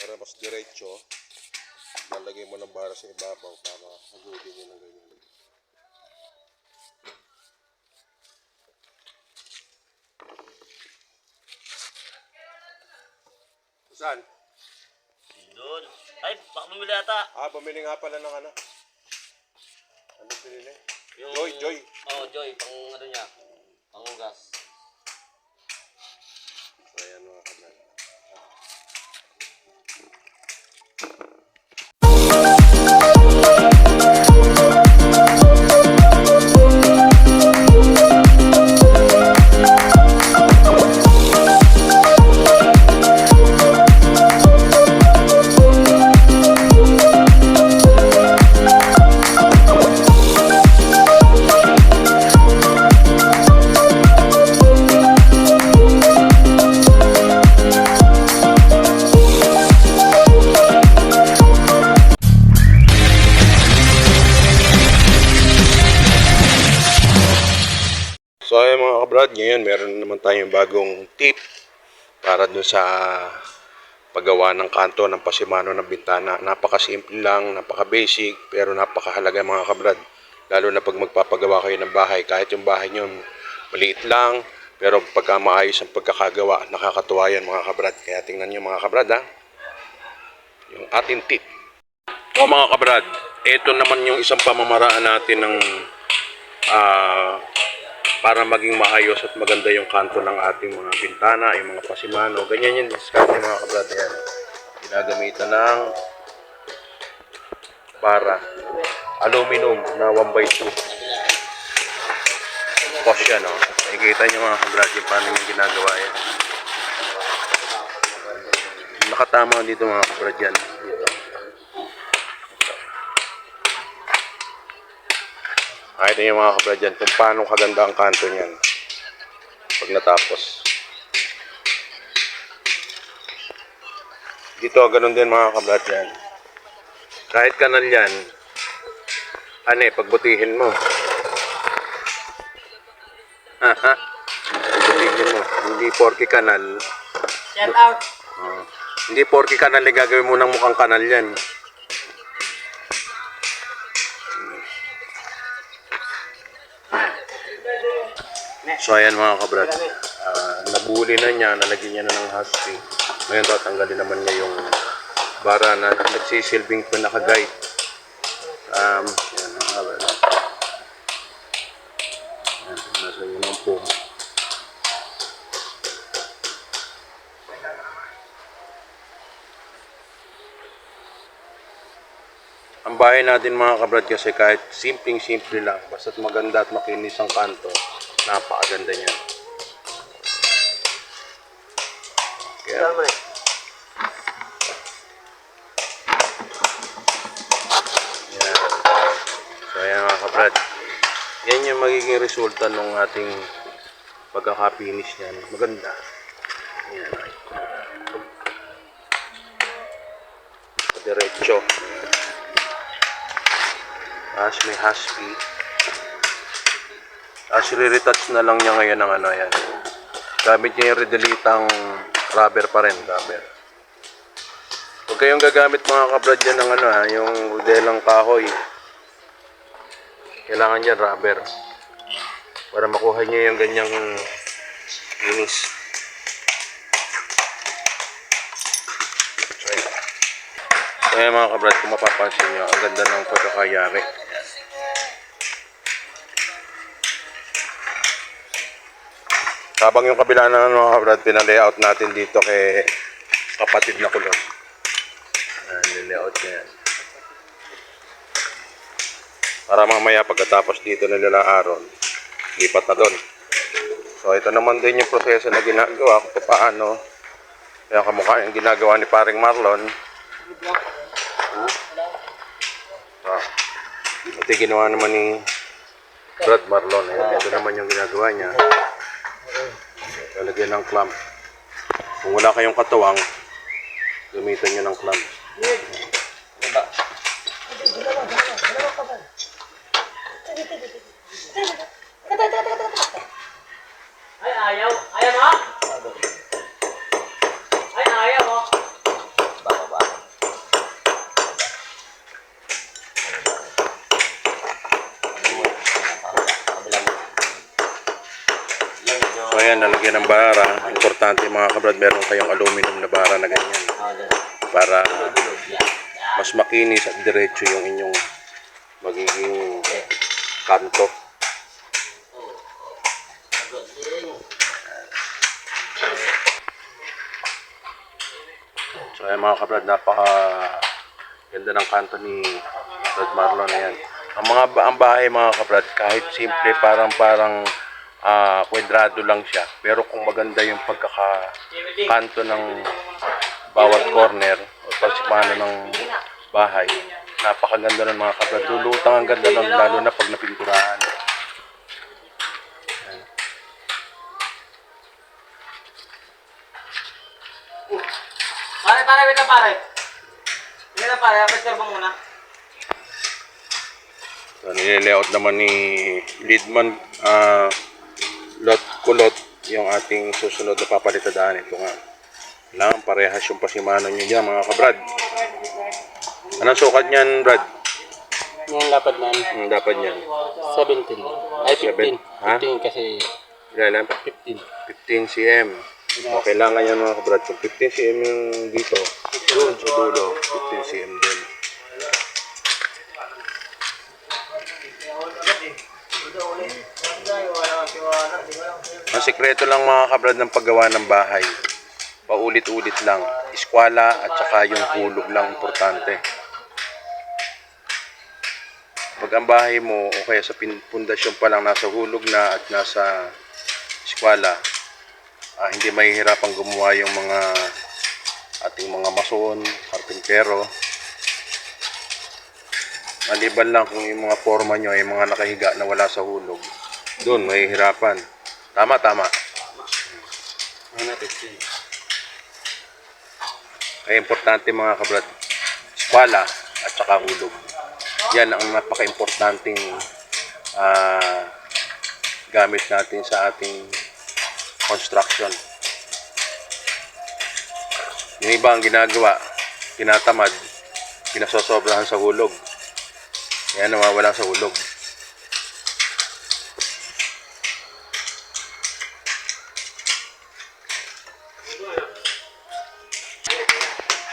para mas diretso. Lalagay mo ng bara sa ibabaw para hagudin nyo ng ganyan. Saan? Doon. Ay, baka bumili ata. Bumili nga pala ng ano. Ano pinili? Yung... Joy. Oo, Joy. Pang ano niya. Pangugas. So, ayan mga kablan. So ayun mga kabrad, ngayon meron naman tayong bagong tip para dun sa paggawa ng kanto ng pasimano ng bintana. Napakasimple lang, napaka-basic, pero napakahalaga mga kabrad. Lalo na pag magpapagawa kayo ng bahay, kahit yung bahay nyo maliit lang, pero pagka maayos ang pagkakagawa, nakakatuwa yan mga kabrad. Kaya tingnan nyo mga kabrad ha, yung ating tip. O mga kabrad, ito naman yung isang pamamaraan natin ng para maging maayos at maganda yung kanto ng ating mga bintana, yung mga pasimano. Ganyan yung diskarte mga kabrad. Yan. Ginagamitan ng bara. Aluminum na 1x2. Post yan, no? Nakikita nyo mga kabrad yung paano yung ginagawa yan. Nakatama dito mga kabrad yan. Dito. Ito yung mga kabrad dyan kung paano kaganda ang kanto niyan pag natapos. Dito ganun din mga kabrad yan. Kahit kanal yan, pagbutihin mo. Pagbutihin mo. Hindi porky kanal. Shout out. Hindi porky kanal, gagawin mo ng mukhang kanal yan. So ayan mga kabrad, nabuli na niya, nalagyan niya na ng husky. Ngayon tatanggalin naman niya yung bara na nagsisilbing pinaka-guide. Yan mga kabrad. Nasa yun ang pong. Ang bahay natin mga kabrad kasi kahit simpleng-simple lang, basta't maganda at makinis ang kanto, napakaganda niya. Kaya, yan. So ayan mga kabrad, yan yung magiging resulta ng ating pagkaka-finish niyan. Maganda. Yan. Diretso. Tapos may husky. Tapos re-retouch na lang niya ngayon ng ano yan. Gamit niya yung redelitang rubber pa rin, rubber. Huwag kayong gagamit mga kabrad yan ng ano yung modelang kahoy. Kailangan niya rubber. Para makuha niya yung ganyang linis. So yan mga kabrad, kung mapapansin nyo, ang ganda ng pagkakayari. Habang yung kabila na mga kabrad, pinalayout natin dito kay kapatid na kulot. Nilayout niya yan. Para mamaya pagkatapos dito nila Aaron, lipat na doon. So ito naman din yung proseso na ginagawa kung paano. Kaya kamukha yung ginagawa ni paring Marlon. Ito ginawa naman ni Brad Marlon. Ito naman yung ginagawa niya. Lalagyan ng clamp. Kung wala kayong katuwang, gamitan nyo ng clamp. Ay, ayaw. Ayaw mo? Ay, ayaw mo. Baka ba? lalagyan ng bara, importante mga kabrad, meron kayong aluminum na bara na ganyan para mas makinis at diretso yung inyong magiging kanto. So ayan mga kabrad, napaka ganda ng kanto ni Brad Marlon na yan. Ang bahay mga kabrad, kahit simple, parang kwadrado lang siya. Pero kung maganda yung pagkakakanto ng bawat corner o pasimano ng bahay, napakaganda ng mga kabrad. Lulutang ang ganda nun, lalo na pag napinturahan. Pare, wait na pare. Wait na pare, apit mo muna. So, nililayout naman ni Leadman lot kulot yung ating susunod na papalitadaan. Ito nga. Kailangan parehas yung pasimano nyo dyan mga kabrad. Anong sukat niyan, Brad? Yung lapad na Dapat niyan. 17. Ay, 15. Ha? 15 kasi Ilan? 15. 15 cm. O, kailangan yan mga kabrad. Kung 15 cm yung dito, doon sa dulo, 15 cm din. Ang sikreto lang mga kabrad ng paggawa ng bahay, paulit-ulit lang. Eskwala at saka yung hulog lang importante. Pag ang bahay mo o kaya sa pundasyon pa lang nasa hulog na at nasa eskwala, hindi mahihirapang gumawa yung mga ating mga mason, karpintero. Maliban lang kung yung mga forma nyo ay mga nakahiga na wala sa hulog, doon mahihirapan. Tama. Kaya importante mga kabrad, eskwala at saka hulog. Yan ang napaka-importanting gamit natin sa ating construction. Yung iba ang ginagawa, tinatamad, pinasosobrahan sa hulog. Yan, nawawala sa hulog.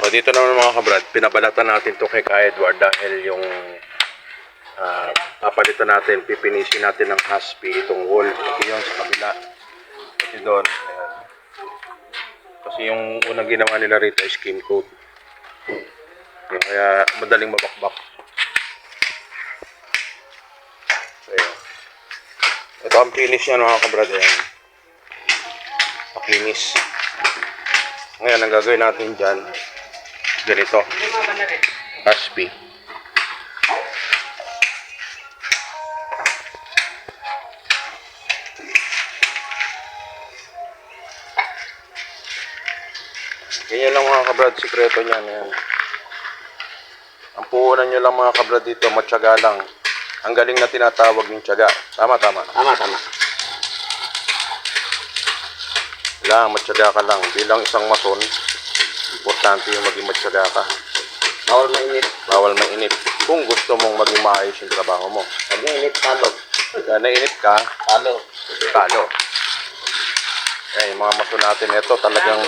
So dito naman mga kabrad, pinabalatan natin to kay Ka Edward dahil yung papalitan natin, pipinisin natin ng haspi itong wall. Kasi yun sa kabila. Kasi doon, ayan. Kasi yung unang ginawa nila rito ay skim coat. Kaya madaling mabakbak. So, ayan. Ito ang finish niya mga kabrad. Ayan. Pakinis. Ngayon, ang gagawin natin dyan, ganito. Haspi. Ganyan lang mga kabrad, sikreto niyan. Ayan. Ang puhunan nyo lang mga kabrad dito, matyaga lang. Ang galing na tinatawag yung tiyaga. Tama. Tama. Kailangan matyaga ka lang. Bilang isang mason, importante yung maging matyaga ka. Bawal mainit. Kung gusto mong maging maayos yung trabaho mo. Pag nainit, talo. Kaya nainit ka, talo. Ayan, yung mga mason natin ito talagang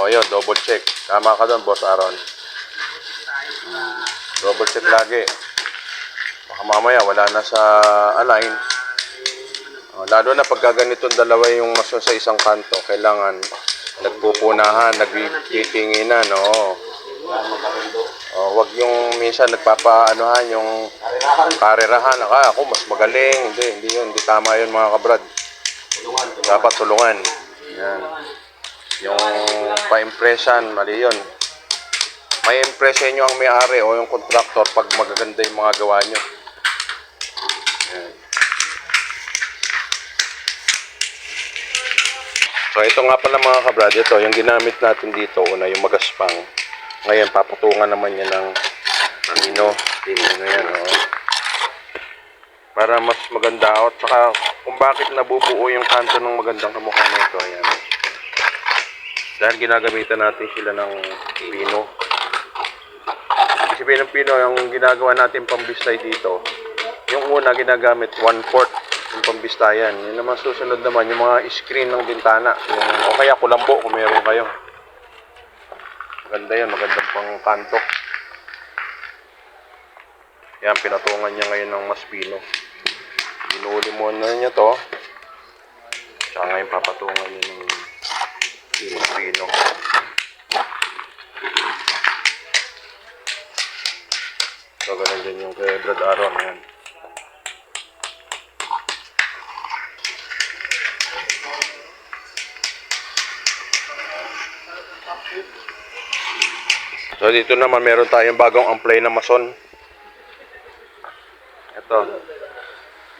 yun, double check. Tama ka doon, Boss Aaron. Double check lagi. Baka mamaya wala na sa align. Lalo na pag gaganitong dalawa yung mason sa isang kanto, kailangan nagpupunahan, nagtitinginan, wag yung minsan nagpapaanuhan yung karerahan. Ako mas magaling. Hindi yun. Hindi tama yun mga kabrad. Dapat tulungan. Yan. Yung pa-impression, mali yun. May impression nyo ang may-ari o yung contractor pag magaganda yung mga gawa nyo. Yan. So ito nga pala mga kabrad, ito yung ginamit natin dito, una yung magaspang. Ngayon papatungan naman yan ng pino yan, para mas maganda at saka kung bakit nabubuo yung kanto ng magandang kamukha nito. Ayan. Dahil ginagamitan natin sila ng pino. Ibig sabihin ng pino, yung ginagawa natin pambistay dito, yung una ginagamit 1/4 Yung pambistayan. Yun naman susunod naman, yung mga screen ng bintana. Yung, o kaya kulambo kung meron kayo. Maganda yan, magandang pang kanto. Yan, pinatungan niya ngayon ng maspino. Binuli mo na niya to. Tsaka ngayon papatungan niya ng maspino. So, ganun din yung kay Brad Aaron. Yan. So, dito naman meron tayong bagong amply na mason. Ito.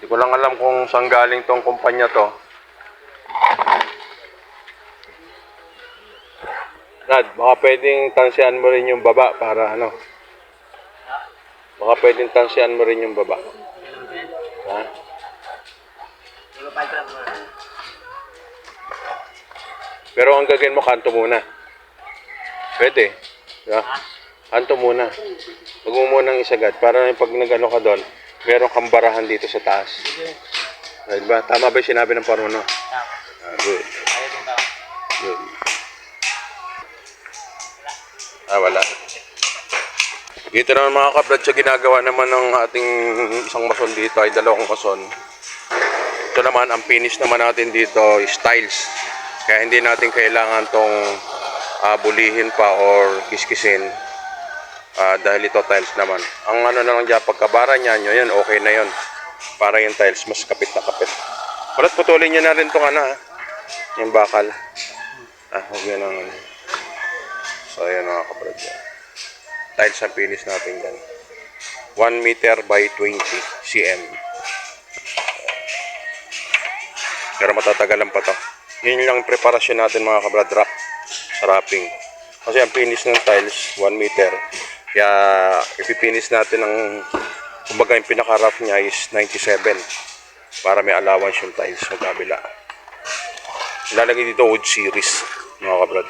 Hindi ko lang alam kung saan galing tong kumpanya to. Brad, baka pwedeng tansiyan mo rin yung baba para ano. Baka pwedeng tansiyan mo rin yung baba. Ha? Pero ang gagawin mo, kanto muna. Pwede. Diba? Kanto muna. Huwag mo munang isagad. Para pag nag-ano ka doon, meron kang barahan dito sa taas. Diba? Tama ba yung sinabi ng paruno? Good. Good. Wala. Dito naman mga kabrad, sa ginagawa naman ng ating isang mason dito ay dalawang mason. Ito naman, ang finish naman natin dito is tiles. Kaya hindi natin kailangan tong bulihin pa or kiskisin. Dahil ito tiles naman. Ang ano na lang dyan, pagkabara niya, yun, okay na yun. Para yung tiles, mas kapit na kapit. Palit putulin nyo na rin itong ano, ha? Yung bakal. Huwag yan ang ano. So, ayan mga kabrad. Tiles ang finish natin dyan. 1 meter by 20 cm. Pero matatagalan pa to. Yun lang preparasyon natin mga kabrad, wrap sa wrapping. Kasi ang finish ng tiles 1 meter. Kaya ipipinish natin ang kumbaga yung pinaka-rough niya is 97 para may allowance yung tiles sa kabila. Ilalagay dito wood series mga kabrad.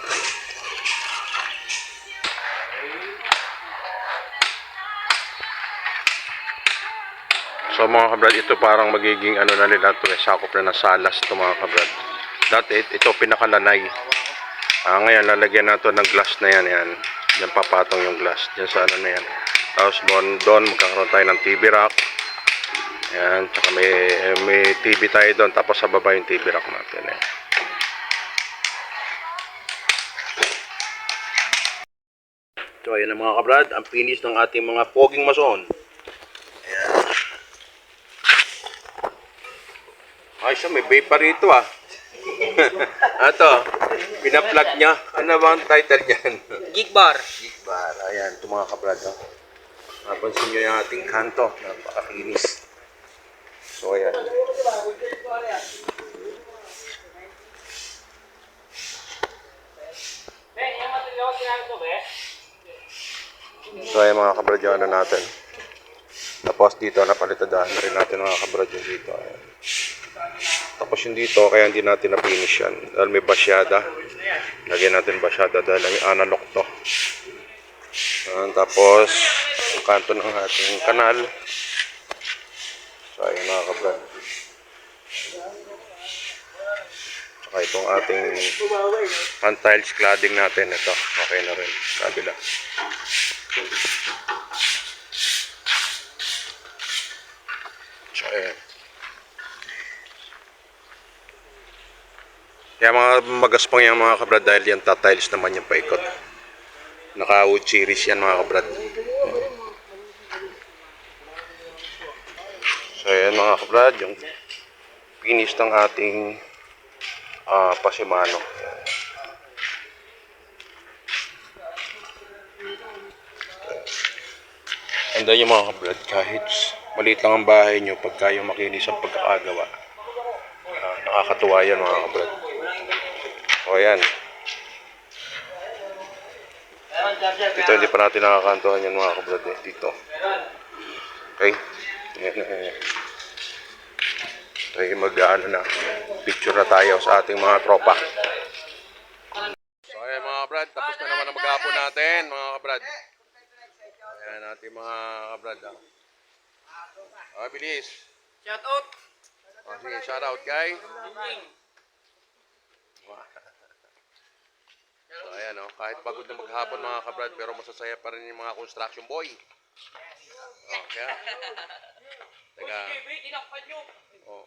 So mga kabrad, ito parang magiging ano na nila ito, sakop na ng salas ito mga kabrad. Dati ito pinakalanay. Ngayon lalagyan natin ng glass na yan. Diyan papatong yung glass. Diyan sa ano na yan. Tapos doon magkakaroon tayo ng TV rack. Ayan. Tsaka may TV tayo doon. Tapos sa baba yung TV rack natin. Ayan. So ayan na mga kabrad. Ang finish ng ating mga poging mason. Ayan. Ay siya, may vape pa rito ah. Ito, pina-plug niya. Ano ba ang title niyan? Geek bar. Geek bar. Ayan, ito mga kabrad. Napansin nyo yung ating kanto. Napakakinis. So, ayan. So, ayan mga kabrad yung ano natin. Tapos dito, napalitadahan na rin natin mga kabrad yung dito. Ayan. Tapos yung dito, kaya hindi natin na-finish yan. Dahil may basyada. Lagyan natin basyada dahil may analog to. Tapos, yung kanto ng ating kanal. So, ayun mga kabrad. Saka itong ating pan-tiles cladding natin. Ito, okay na rin. Kabila. So, ayun. Kaya mga magaspang yung mga kabrad dahil yan tatiles naman yung paikot. Naka-wood series yan mga kabrad. So yan mga kabrad, yung finish ng ating pasimano. And then yung mga kabrad, kahit maliit lang ang bahay nyo, pagka yung makinis ang pagkakagawa, nakakatuwa yan mga kabrad. O yan. Dito hindi pa natin nakakantuhan yan mga kabrad dito. Okay. Okay, mag-ano na. Picture na tayo sa ating mga tropa. So ayan mga kabrad, tapos na naman ang maghapon natin mga kabrad. Ayan ating mga kabrad. Okay, bilis. Shout out. Oh, sige, shoutout kay. So ayan oh, kahit pagod na maghapon mga kabrad, pero masasaya pa rin yung mga construction boy. Oh, kaya. Teka. Oh.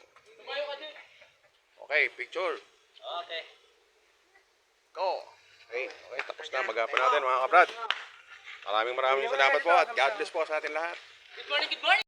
Okay, picture. Okay. Go. Okay, okay, tapos na maghapon natin mga kabrad. Maraming salamat po at God bless po sa atin lahat. Good morning, good morning!